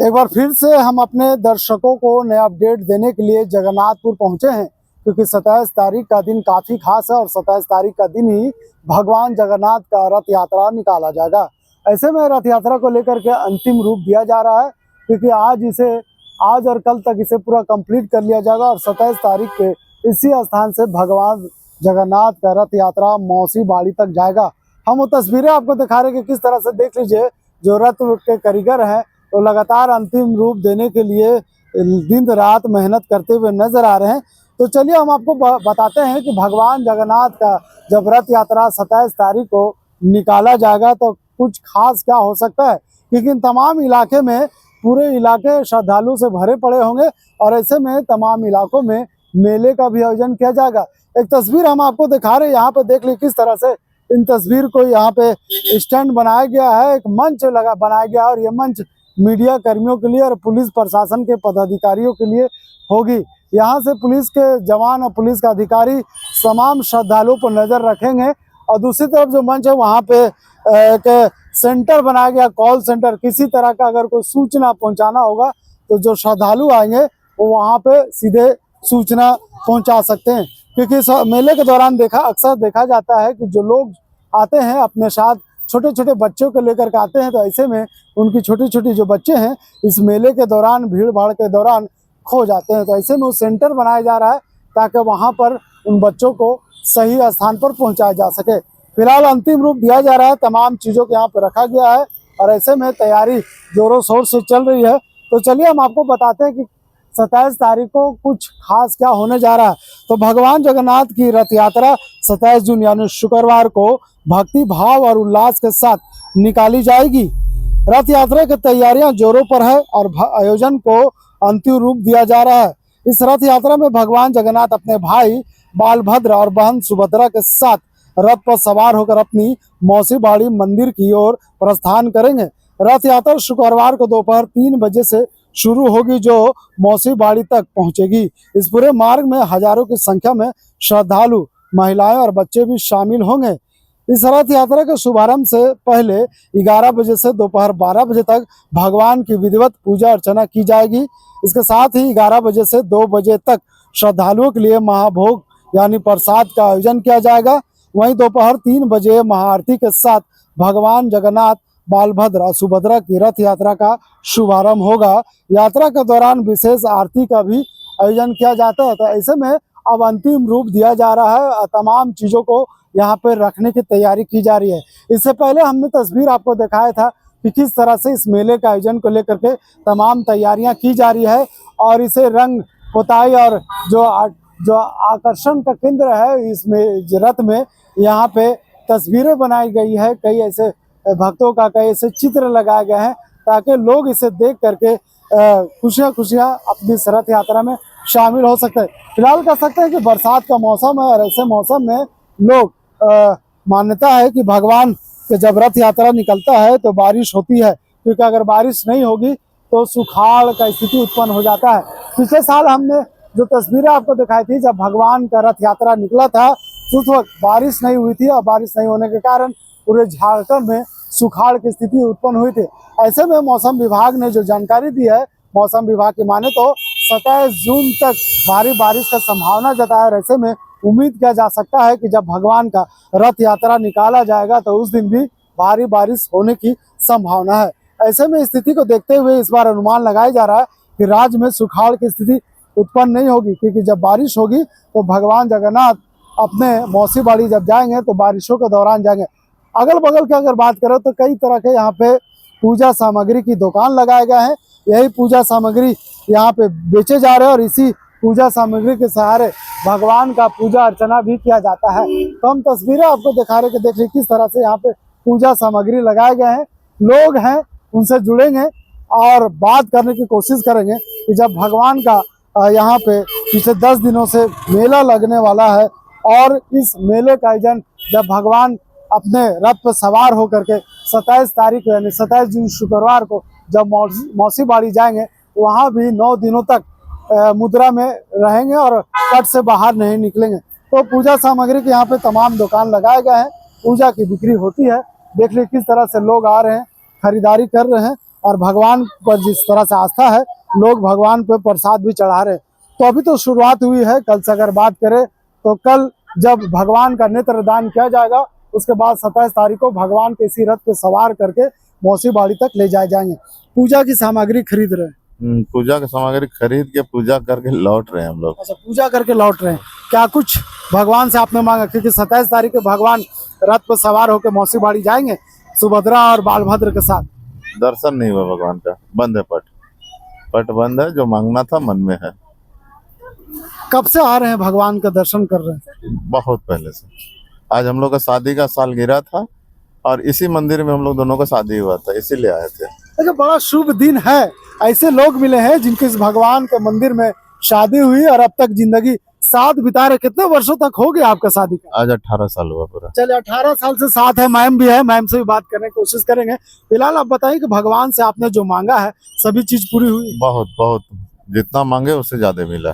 एक बार फिर से हम अपने दर्शकों को नया अपडेट देने के लिए जगन्नाथपुर पहुंचे हैं, क्योंकि 27 तारीख का दिन काफ़ी खास है और 27 तारीख का दिन ही भगवान जगन्नाथ का रथ यात्रा निकाला जाएगा। ऐसे में रथ यात्रा को लेकर के अंतिम रूप दिया जा रहा है, क्योंकि आज और कल तक इसे पूरा कंप्लीट कर लिया जाएगा और 27 तारीख के इसी स्थान से भगवान जगन्नाथ का रथ यात्रा मौसी बाड़ी तक जाएगा। हम वो तस्वीरें आपको दिखा रहे हैं कि किस तरह से देख लीजिए, जो रथ के कारीगर हैं तो लगातार अंतिम रूप देने के लिए दिन रात मेहनत करते हुए नजर आ रहे हैं। तो चलिए हम आपको बताते हैं कि भगवान जगन्नाथ का जब रथ यात्रा 27 तारीख को निकाला जाएगा तो कुछ खास क्या हो सकता है, क्योंकि तमाम इलाके में पूरे इलाके श्रद्धालु से भरे पड़े होंगे और ऐसे में तमाम इलाकों में मेले का भी आयोजन किया जाएगा। एक तस्वीर हम आपको दिखा रहे हैं, यहाँ पे देख लीजिए किस तरह से इन तस्वीर को यहाँ पे स्टैंड बनाया गया है, एक मंच बनाया गया है और ये मंच मीडिया कर्मियों के लिए और पुलिस प्रशासन के पदाधिकारियों के लिए होगी। यहाँ से पुलिस के जवान और पुलिस का अधिकारी तमाम श्रद्धालुओं पर नजर रखेंगे और दूसरी तरफ जो मंच है वहाँ पे एक सेंटर बनाया गया, कॉल सेंटर। किसी तरह का अगर कोई सूचना पहुँचाना होगा तो जो श्रद्धालु आएंगे वो वहाँ पे सीधे सूचना पहुँचा सकते हैं, क्योंकि इस मेले के दौरान अक्सर देखा जाता है कि जो लोग आते हैं अपने साथ छोटे छोटे बच्चों को लेकर के आते हैं, तो ऐसे में उनकी छोटी छोटी जो बच्चे हैं इस मेले के दौरान भीड़ भाड़ के दौरान खो जाते हैं। तो ऐसे में वो सेंटर बनाया जा रहा है ताकि वहां पर उन बच्चों को सही स्थान पर पहुंचाया जा सके। फिलहाल अंतिम रूप दिया जा रहा है, तमाम चीज़ों को यहाँ पर रखा गया है और ऐसे में तैयारी जोरों शोर से चल रही है। तो चलिए हम आपको बताते हैं कि 27 तारीख को कुछ खास क्या होने जा रहा है। तो भगवान जगन्नाथ की रथ यात्रा 27 जून यानी शुक्रवार को भक्ति भाव और उल्लास के साथ निकाली जाएगी। रथ यात्रा की तैयारियां जोरों पर है और आयोजन को अंतिम रूप दिया जा रहा है। इस रथ यात्रा में भगवान जगन्नाथ अपने भाई बालभद्र और बहन सुभद्रा के साथ रथ पर सवार होकर अपनी मौसी बाड़ी मंदिर की ओर प्रस्थान करेंगे। रथ यात्रा शुक्रवार को दोपहर 3 बजे से शुरू होगी, जो मौसी बाड़ी तक पहुंचेगी। इस पूरे मार्ग में हजारों की संख्या में श्रद्धालु, महिलाएं और बच्चे भी शामिल होंगे। इस रथ यात्रा के शुभारंभ से पहले 11 बजे से दोपहर 12 बजे तक भगवान की विधिवत पूजा अर्चना की जाएगी। इसके साथ ही 11 बजे से 2 बजे तक श्रद्धालुओं के लिए महाभोग यानी प्रसाद का आयोजन किया जाएगा। वहीं दोपहर 3 बजे महाआरती के साथ भगवान जगन्नाथ, बालभद्र और सुभद्रा की रथ यात्रा का शुभारंभ होगा। यात्रा के दौरान विशेष आरती का भी आयोजन किया जाता है। तो ऐसे में अब अंतिम रूप दिया जा रहा है, तमाम चीज़ों को यहाँ पे रखने की तैयारी की जा रही है। इससे पहले हमने तस्वीर आपको दिखाया था कि किस तरह से इस मेले के आयोजन को लेकर के तमाम तैयारियां की जा रही है और इसे रंग पुताई और जो आकर्षण का केंद्र है इसमें रथ में यहाँ पे तस्वीरें बनाई गई है, कई ऐसे भक्तों का कई ऐसे चित्र लगाए गए हैं ताकि लोग इसे देख करके खुशियाँ अपनी रथ यात्रा में शामिल हो सकते हैं। फिलहाल कह सकते हैं कि बरसात का मौसम है और ऐसे मौसम में लोग मान्यता है कि भगवान के जब रथ यात्रा निकलता है तो बारिश होती है, क्योंकि अगर बारिश नहीं होगी तो सुखाड़ का स्थिति उत्पन्न हो जाता है। पिछले साल हमने जो तस्वीरें आपको दिखाई थी, जब भगवान का रथ यात्रा निकला था उस वक्त बारिश नहीं हुई थी और बारिश नहीं होने के कारण पूरे झारखंड में सुखाड़ की स्थिति उत्पन्न हुई थी। ऐसे में मौसम विभाग ने जो जानकारी दी है, मौसम विभाग की माने तो 27 जून तक भारी बारिश का संभावना जताया और ऐसे में उम्मीद किया जा सकता है कि जब भगवान का रथ यात्रा निकाला जाएगा तो उस दिन भी भारी बारिश होने की संभावना है। ऐसे में स्थिति को देखते हुए इस बार अनुमान लगाया जा रहा है कि राज्य में सुखाड़ की स्थिति उत्पन्न नहीं होगी, क्योंकि जब बारिश होगी तो भगवान जगन्नाथ अपने मौसी बाड़ी जब जाएंगे तो बारिशों के दौरान जाएंगे। अगल बगल की अगर बात करें तो कई तरह के यहाँ पे पूजा सामग्री की दुकान लगाए गए हैं। यही पूजा सामग्री यहाँ पे बेचे जा रहे हैं और इसी पूजा सामग्री के सहारे भगवान का पूजा अर्चना भी किया जाता है। तो हम तस्वीरें आपको दिखा रहे कि देखिए किस तरह से यहाँ पे पूजा सामग्री लगाए गए हैं। लोग हैं उनसे जुड़ेंगे और बात करने की कोशिश करेंगे कि जब भगवान का यहाँ पे पिछले 10 दिनों से मेला लगने वाला है और इस मेले का आयोजन जब भगवान अपने रथ पर सवार होकर के 27 तारीख यानी 27 जून शुक्रवार को जब मौसी बाड़ी जाएंगे, वहाँ भी 9 दिनों तक मुद्रा में रहेंगे और कट से बाहर नहीं निकलेंगे। तो पूजा सामग्री के यहाँ पे तमाम दुकान लगाए गए हैं, पूजा की बिक्री होती है। देख लीजिए किस तरह से लोग आ रहे हैं, खरीदारी कर रहे हैं और भगवान पर जिस तरह से आस्था है, लोग भगवान पे प्रसाद भी चढ़ा रहे हैं। तो अभी तो शुरुआत हुई है, कल से अगर बात करें तो कल जब भगवान का नेत्रदान किया जाएगा, उसके बाद 27 तारीख को भगवान के इसी रथ पे सवार करके मौसी बाड़ी तक ले जाए जाएंगे। पूजा की सामग्री खरीद रहे हैं। पूजा की सामग्री खरीद के पूजा करके लौट रहे हैं हम लोग। अच्छा, पूजा करके लौट रहे हैं। क्या कुछ भगवान से आपने मांगा? क्योंकि 27 तारीख को भगवान रथ पर सवार होकर मौसी बाड़ी जाएंगे सुभद्रा और बालभद्र के साथ। दर्शन नहीं हुआ भगवान का, बंद है पट बंद है। जो मांगना था मन में है। कब से आ रहे हैं भगवान का दर्शन कर रहे हैं? बहुत पहले से। आज हम लोग का शादी का सालगिरह था और इसी मंदिर में हम लोग दोनों का शादी हुआ था, इसीलिए आए थे। अच्छा, बड़ा शुभ दिन है। ऐसे लोग मिले हैं जिनके इस भगवान के मंदिर में शादी हुई और अब तक जिंदगी साथ बिता रहे। कितने वर्षों तक हो गया आपका शादी का? आज 18 साल हुआ पूरा। चलिए, 18 साल से साथ है। मैम भी है, मैम से भी बात करने की कोशिश करेंगे। फिलहाल आप बताइए कि भगवान से आपने जो मांगा है सभी चीज पूरी हुई? बहुत बहुत, जितना मांगे उससे ज्यादा मिला।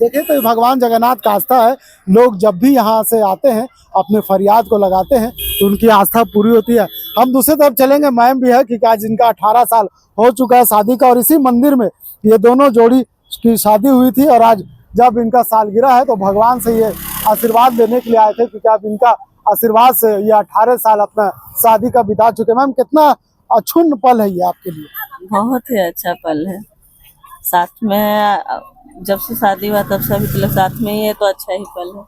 देखिए, तो भगवान जगन्नाथ का आस्था है। लोग जब भी यहाँ से आते हैं अपने फरियाद को लगाते हैं तो उनकी आस्था पूरी होती है। हम दूसरी तरफ चलेंगे। मैम भी है कि आज जिनका 18 साल हो चुका है शादी का और इसी मंदिर में ये दोनों जोड़ी की शादी हुई थी और आज जब इनका सालगिरह है तो भगवान से ये आशीर्वाद लेने के लिए आए थे क्योंकि आप इनका आशीर्वाद से ये 18 साल अपना शादी का बिता चुके। मैम, कितना अछूत पल है ये आपके लिए? बहुत ही अच्छा पल है। साथ में जब से शादी हुआ तब से अभी तक साथ में ही है, तो अच्छा ही पल है।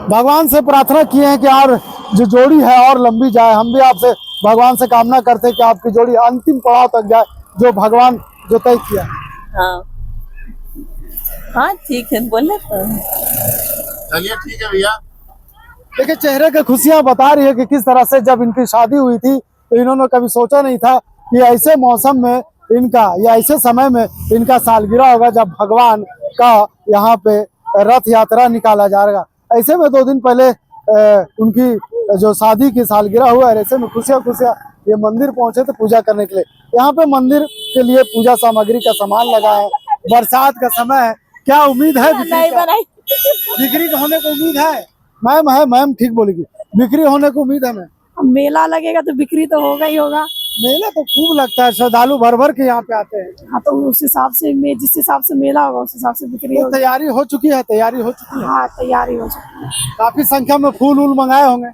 भगवान से प्रार्थना किए हैं कि और जो जोड़ी है और लंबी जाए। हम भी आपसे भगवान से कामना करते हैं कि आपकी जोड़ी अंतिम पड़ाव तक जाए जो भगवान जो तय किया। हाँ हाँ, ठीक है, बोले तो। चलिए ठीक है भैया। देखिए, चेहरे की खुशियां बता रही है कि किस तरह से जब इनकी शादी हुई थी तो इन्होंने कभी सोचा नहीं था कि ऐसे मौसम में इनका या ऐसे समय में इनका सालगिरह होगा जब भगवान का यहाँ पे रथ यात्रा निकाला जाएगा। ऐसे में 2 दिन पहले उनकी जो शादी की सालगिरह हुआ है, ऐसे में खुशियां ये मंदिर पहुंचे थे पूजा करने के लिए। यहाँ पे मंदिर के लिए पूजा सामग्री का सामान लगा है। बरसात का समय है, क्या उम्मीद है बिक्री होने को उम्मीद है? मैम है, मैम ठीक बोलेगी, बिक्री होने को उम्मीद है। मैम, मेला लगेगा तो बिक्री तो होगा ही होगा। मेला तो खूब लगता है, श्रद्धालु भर भर के यहाँ पे आते हैं। हाँ, तो उस हिसाब से जिस हिसाब से मेला होगा उस हिसाब से बिक्री तो होगी। तैयारी हो चुकी है? तैयारी हो चुकी है। हाँ, तैयारी हो चुकी है। काफी संख्या में फूल वूल मंगाए होंगे।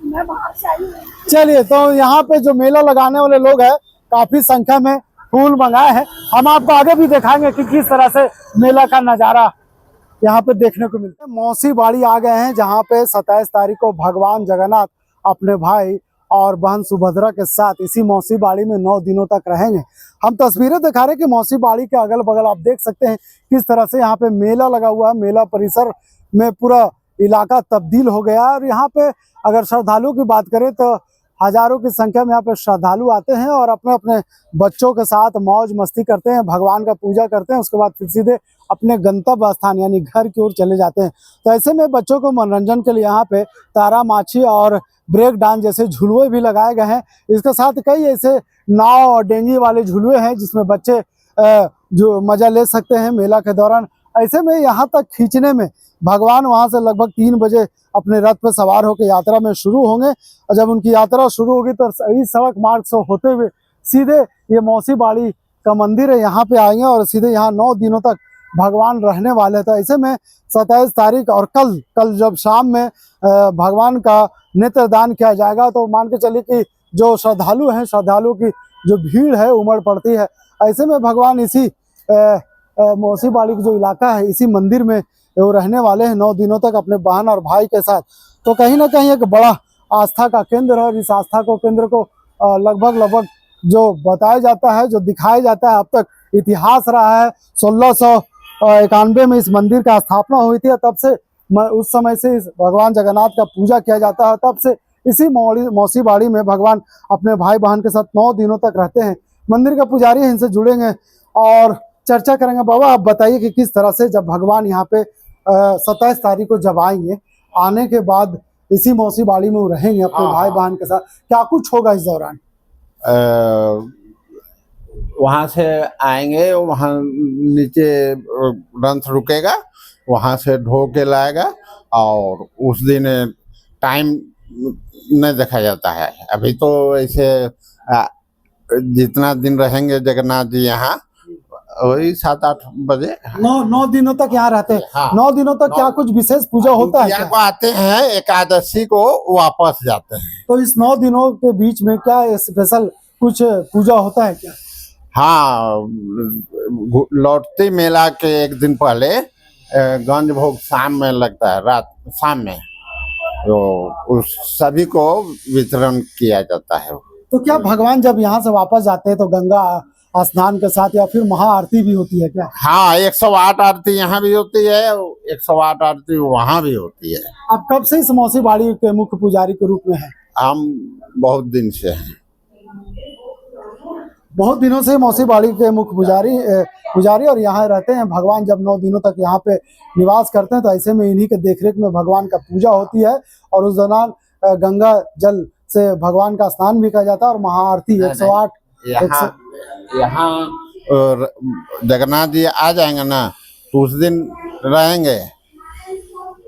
मैं बाहर से आई हूँ। चलिए, तो यहाँ पे जो मेला लगाने वाले लोग हैं काफी संख्या में फूल मंगाए हैं। हम आपको आगे भी दिखाएंगे कि किस तरह से मेला का नजारा यहाँ पे देखने को मिलता है। मौसी बाड़ी आ गए हैं जहाँ पे 27 तारीख को भगवान जगन्नाथ अपने भाई और बहन सुभद्रा के साथ इसी मौसी बाड़ी में 9 दिनों तक रहेंगे। हम तस्वीरें दिखा रहे हैं कि मौसी बाड़ी के अगल बगल आप देख सकते हैं किस तरह से यहाँ पे मेला लगा हुआ है। मेला परिसर में पूरा इलाका तब्दील हो गया और यहाँ पे अगर श्रद्धालुओं की बात करें तो हजारों की संख्या में यहाँ पे श्रद्धालु आते हैं और अपने अपने बच्चों के साथ मौज मस्ती करते हैं, भगवान का पूजा करते हैं, उसके बाद फिर सीधे अपने गंतव्य स्थान यानी घर की ओर चले जाते हैं। तो ऐसे में बच्चों को मनोरंजन के लिए यहाँ पे तारा माछी और ब्रेक डांस जैसे झुलुए भी लगाए गए हैं। इसके साथ कई ऐसे नाव और डेंगी वाले झुलुए हैं जिसमें बच्चे जो मजा ले सकते हैं मेला के दौरान। ऐसे में यहाँ तक खींचने में भगवान वहाँ से लगभग 3 बजे अपने रथ पर सवार होकर यात्रा में शुरू होंगे और जब उनकी यात्रा शुरू होगी तो सही सड़क मार्ग से होते हुए सीधे ये मौसी बाड़ी का मंदिर है यहाँ पे आएंगे और सीधे यहाँ 9 दिनों तक भगवान रहने वाले। तो ऐसे में 27 तारीख और कल जब शाम में भगवान का नेत्रदान किया जाएगा तो मान के चलिए कि जो श्रद्धालु हैं, श्रद्धालुओं की जो भीड़ है उमड़ पड़ती है। ऐसे में भगवान इसी मौसी बाड़ी का जो इलाका है इसी मंदिर में वो रहने वाले हैं 9 दिनों तक अपने बहन और भाई के साथ। तो कहीं ना कहीं एक बड़ा आस्था का केंद्र है और इस आस्था को केंद्र को लगभग जो बताया जाता है, जो दिखाया जाता है, अब तक इतिहास रहा है। 1691 में इस मंदिर का स्थापना हुई थी, तब से उस समय से इस भगवान जगन्नाथ का पूजा किया जाता है। तब से इसी मौसी बाड़ी में भगवान अपने भाई बहन के साथ 9 दिनों तक रहते हैं। मंदिर का पुजारी इनसे जुड़ेंगे और चर्चा करेंगे। बाबा, आप बताइए कि किस तरह से जब भगवान यहाँ पे 27 तारीख को जब आएंगे, आने के बाद इसी मौसी बाड़ी में वो रहेंगे अपने भाई बहन के साथ, क्या कुछ होगा इस दौरान? वहाँ से आएंगे, वहाँ नीचे रथ रुकेगा, वहाँ से ढो के लाएगा और उस दिन टाइम नहीं देखा जाता है। अभी तो ऐसे जितना दिन रहेंगे जगन्नाथ जी यहाँ, वही 7-8 बजे 9 दिनों तक यहाँ रहते हैं। हाँ। 9 दिनों तक क्या कुछ विशेष पूजा होता है यहाँ क्या? को आते हैं, एकादशी को वापस जाते हैं। तो इस 9 दिनों के बीच में क्या स्पेशल कुछ पूजा होता है क्या? हाँ, लौटते मेला के एक दिन पहले गंज भोग शाम में लगता है, रात शाम में, तो उस सभी को वितरण किया जाता है। तो क्या भगवान जब यहाँ से वापस जाते हैं तो गंगा स्नान के साथ या फिर महाआरती भी होती है क्या? हाँ, 108 आरती यहाँ भी होती है, 108 आरती वहाँ भी होती है। आप कब से इस मौसी बाड़ी के मुख्य पुजारी के रूप में हैं? हम बहुत दिन से हैं। बहुत दिनों से मौसी बाड़ी के मुख्य पुजारी और यहाँ रहते हैं। भगवान जब 9 दिनों तक यहाँ पे निवास करते हैं तो ऐसे में इन्हीं के देखरेख में भगवान का पूजा होती है और उस दौरान गंगा जल से भगवान का स्नान भी किया जाता है और महाआरती 108 यहाँ जगन्नाथ जी आ जाएंगे ना तो उस दिन रहेंगे।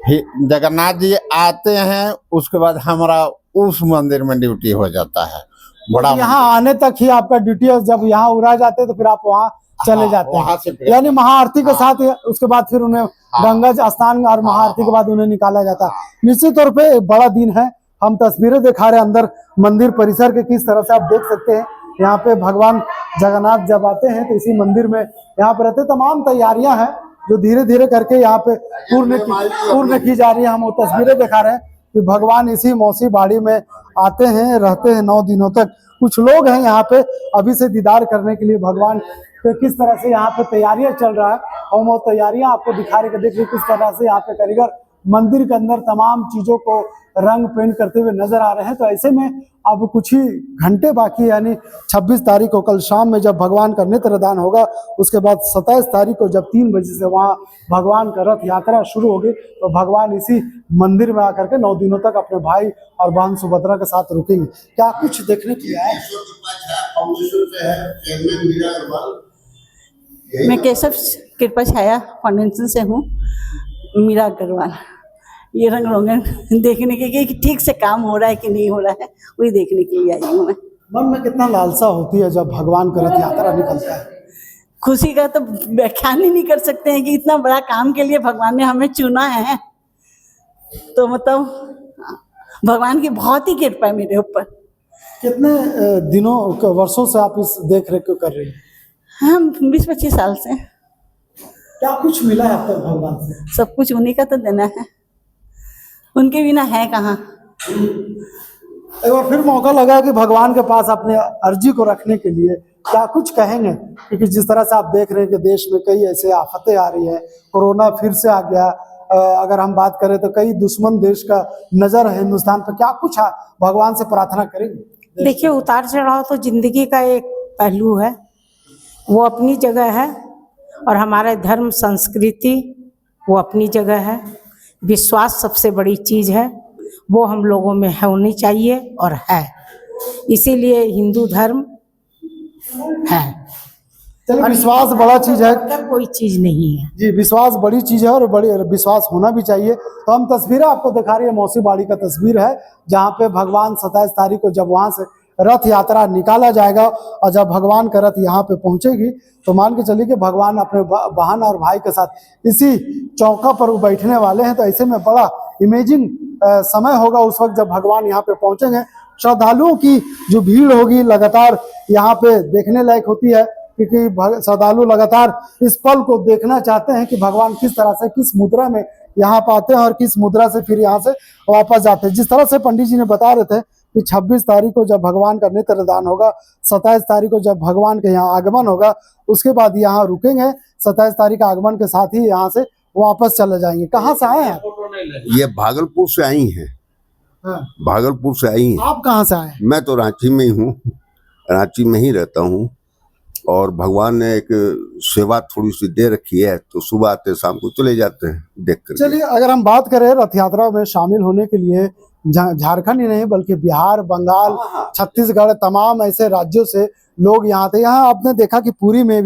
फिर जगन्नाथ जी आते हैं, उसके बाद हमारा उस मंदिर में ड्यूटी हो जाता है। बड़ा यहाँ आने तक ही आपका ड्यूटी है। जब यहाँ उड़ा जाते हैं तो फिर आप वहाँ चले जाते वहाँ से हैं, यानी महाआरती के साथ उसके बाद फिर उन्हें गंगा स्नान और महाआरती के बाद उन्हें निकाला जाता है। निश्चित तौर पे एक बड़ा दिन है। हम तस्वीरें दिखा रहे हैं अंदर मंदिर परिसर के, किस तरह से आप देख सकते हैं। यहाँ पे भगवान जगन्नाथ जब आते हैं तो इसी मंदिर में यहाँ पे रहते तमाम तैयारियां हैं जो धीरे धीरे करके यहाँ पे पूर्ण की जा रही है। हम वो तस्वीरें दिखा रहे हैं कि भगवान इसी मौसी बाड़ी में आते हैं, रहते हैं 9 दिनों तक। कुछ लोग हैं यहाँ पे अभी से दीदार करने के लिए भगवान के, किस तरह से यहाँ पे तैयारियां चल रहा है। हम वो तैयारियां आपको दिखा रहे, देखिए किस तरह से यहाँ पे कारीगर मंदिर के अंदर तमाम चीजों को रंग पेंट करते हुए नजर आ रहे हैं। तो ऐसे में अब कुछ ही घंटे बाकी, यानी 26 तारीख को कल शाम में जब भगवान का नेत्रदान होगा, उसके बाद 27 तारीख को जब 3 बजे से वहाँ भगवान का रथ यात्रा शुरू होगी तो भगवान इसी मंदिर में आकर के 9 दिनों तक अपने भाई और बहन सुभद्रा के साथ रुकेंगे। क्या कुछ देखने की है? मैं केशव कृपा छाया फाउंडेशन से हूँ, मीरा अग्रवाल। ये रंग रोगन देखने के लिए कि ठीक से काम हो रहा है कि नहीं हो रहा है, वही देखने के लिए आई हूँ मैं। मन में कितना लालसा होती है जब भगवान का रथ यात्रा निकलता है। खुशी का तो व्याख्यान ही नहीं कर सकते हैं कि इतना बड़ा काम के लिए भगवान ने हमें चुना है। तो मतलब भगवान की बहुत ही कृपा है मेरे ऊपर। कितने दिनों वर्षों से आप इस देख रेख को कर रही हैं? हम 20-25 साल से। क्या कुछ मिला है अब तक भगवान से? सब कुछ उन्हीं का तो देना है, उनके बिना है कहाँ। एक बार फिर मौका लगा कि भगवान के पास अपने अर्जी को रखने के लिए क्या कुछ कहेंगे, क्योंकि जिस तरह से आप देख रहे हैं कि देश में कई ऐसे आफतें आ रही है, कोरोना फिर से आ गया। अगर हम बात करें तो कई दुश्मन देश का नजर है हिंदुस्तान पर, क्या कुछ भगवान से प्रार्थना करेंगे? देखिए, उतार चढ़ाव तो जिंदगी का एक पहलू है, वो अपनी जगह है, और हमारे धर्म संस्कृति वो अपनी जगह है। विश्वास सबसे बड़ी चीज़ है, वो हम लोगों में होनी चाहिए और है, इसीलिए हिंदू धर्म है। चलिए, विश्वास बड़ा चीज है, कोई चीज नहीं है जी। विश्वास बड़ी चीज है और बड़ी विश्वास होना भी चाहिए। तो हम तस्वीरें आपको दिखा रही है, मौसी बाड़ी का तस्वीर है जहाँ पे भगवान 27 तारीख को जब वहाँ से रथ यात्रा निकाला जाएगा और जब भगवान का रथ यहाँ पे पहुंचेगी तो मान के चलिए कि भगवान अपने बहन और भाई के साथ इसी चौका पर बैठने वाले हैं। तो ऐसे में बड़ा इमेजिंग समय होगा उस वक्त जब भगवान यहाँ पे पहुंचेंगे। श्रद्धालुओं की जो भीड़ होगी लगातार यहाँ पे देखने लायक होती है, क्योंकि श्रद्धालु लगातार इस पल को देखना चाहते हैं कि भगवान किस तरह से, किस मुद्रा में यहाँ पे आते हैं और किस मुद्रा से फिर यहाँ से वापस जाते हैं। जिस तरह से पंडित जी ने बता रहे थे कि 26 तारीख को जब भगवान का नेत्रदान होगा, 27 तारीख को जब भगवान के यहाँ आगमन होगा, उसके बाद यहाँ रुकेंगे। 27 तारीख का आगमन के साथ ही यहाँ से वापस चले जाएंगे। कहाँ से आए हैं? ये भागलपुर से आई हैं। हाँ। भागलपुर से आई हैं। आप कहाँ से आए? मैं तो रांची में ही हूँ, रांची में ही रहता हूँ, और भगवान ने एक सेवा थोड़ी सी दे रखी है, तो सुबह आते शाम को चले जाते हैं देख कर। चलिए, अगर हम बात करें रथ यात्रा में शामिल होने के लिए झारखंड ही नहीं बल्कि बिहार, बंगाल, छत्तीसगढ़, तमाम ऐसे राज्यों से लोग यहाँ थे। यहाँ आपने देखा कि पुरी में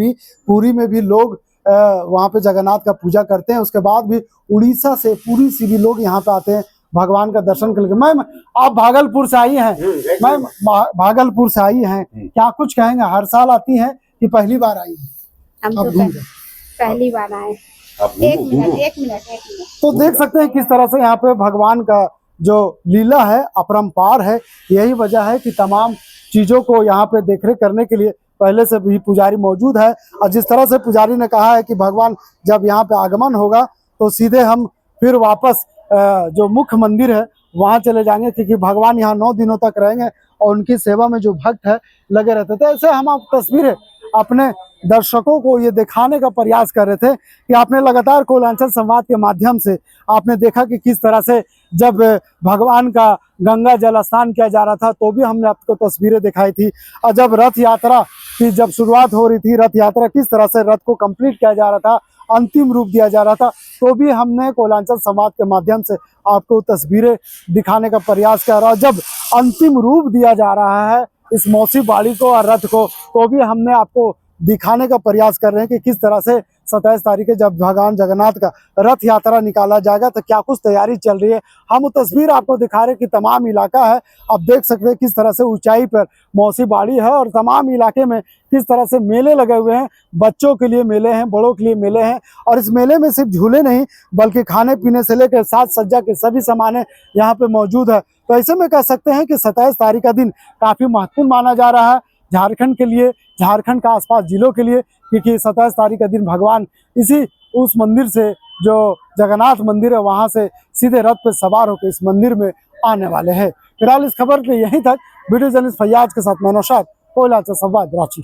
भी लोग वहाँ पे जगन्नाथ का पूजा करते हैं। उसके बाद भी उड़ीसा से, पुरी से भी लोग यहाँ पे आते हैं भगवान का दर्शन कर। मैम, आप भागलपुर से आई हैं, मैम भागलपुर से आई हैं, क्या कुछ कहेंगे? हर साल आती हैं कि पहली बार आई हैं? हम अब तो घूम गए। पहली बार आए। एक मिनट। तो देख सकते हैं किस तरह से यहाँ पे भगवान का जो लीला है अपरंपार है। यही वजह है कि तमाम चीजों को यहाँ पे देखरेख करने के लिए पहले से भी पुजारी मौजूद है। और जिस तरह से पुजारी ने कहा है कि भगवान जब यहाँ पे आगमन होगा तो सीधे हम फिर वापस जो मुख्य मंदिर है वहाँ चले जाएंगे, क्योंकि भगवान यहाँ 9 दिनों तक रहेंगे और उनकी सेवा में जो भक्त है लगे रहते थे। ऐसे हम आप तस्वीरें अपने दर्शकों को ये दिखाने का प्रयास कर रहे थे कि आपने लगातार कोयलांचल संवाद के माध्यम से आपने देखा कि किस तरह से जब भगवान का गंगा जल स्नान किया जा रहा था तो भी हमने आपको तस्वीरें दिखाई थी। और जब रथ यात्रा की जब शुरुआत हो रही थी, रथ यात्रा किस तरह से रथ को कंप्लीट किया जा रहा था, अंतिम रूप दिया जा रहा था, तो भी हमने कोयलांचल संवाद के माध्यम से आपको तस्वीरें दिखाने का प्रयास कर रहा। जब अंतिम रूप दिया जा रहा है इस मौसी बाड़ी को और रथ को, तो भी हमने आपको दिखाने का प्रयास कर रहे हैं कि किस तरह से 27 तारीख है जब भगवान जगन्नाथ का रथ यात्रा निकाला जाएगा तो क्या कुछ तैयारी चल रही है। हम वो तस्वीर आपको दिखा रहे हैं कि तमाम इलाका है, आप देख सकते हैं किस तरह से ऊंचाई पर मौसी बाड़ी है और तमाम इलाके में किस तरह से मेले लगे हुए हैं। बच्चों के लिए मेले हैं, बड़ों के लिए मेले हैं, और इस मेले में सिर्फ झूले नहीं बल्कि खाने पीने से लेकर साज सज्जा के सभी सामान यहाँ पे मौजूद है। तो ऐसे में कह सकते हैं कि 27 तारीख का दिन काफी महत्वपूर्ण माना जा रहा है झारखंड के लिए, झारखंड का आसपास जिलों के लिए, क्योंकि 27 तारीख का दिन भगवान इसी उस मंदिर से जो जगन्नाथ मंदिर है वहां से सीधे रथ पे सवार होकर इस मंदिर में आने वाले हैं। फिलहाल इस खबर के यहीं तक। वीडियो जर्नलिस्ट फैयाज के साथ मैं नौशाद, कोयलांचल संवाद, रांची।